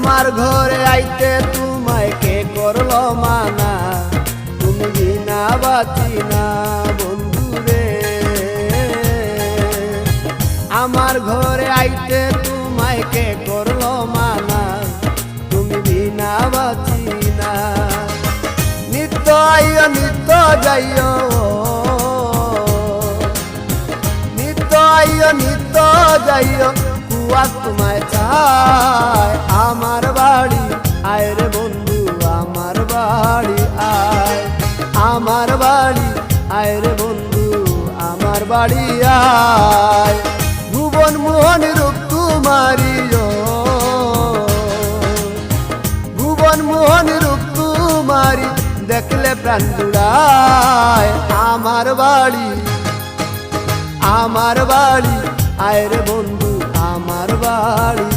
আমার ঘরে আইতে তোমায় কে করলো মানা, তুমি বিনা বাঁচি না বন্ধু রে। আমার ঘরে আইতে তোমায় কে করলো মানা, তুমি বিনা বাঁচি না। নিত্য আইও নিত্য যাইও, নিত্য আইও নিত্য যাইও, কুয়া তোমায় চায় আমার বাড়ি আয় রে বন্ধু, আমার বাড়ি আয়, আমার বাড়ি আয় রে বন্ধু, আমার বাড়ি আয়। ভুবন মোহন রূপ তোমারি, ভুবন মোহন রূপ তোমারি, দেখলে প্রাণ জুড়ায় আমার বাড়ি, আমার বাড়ি আয় রে বন্ধু, আমার বাড়ি।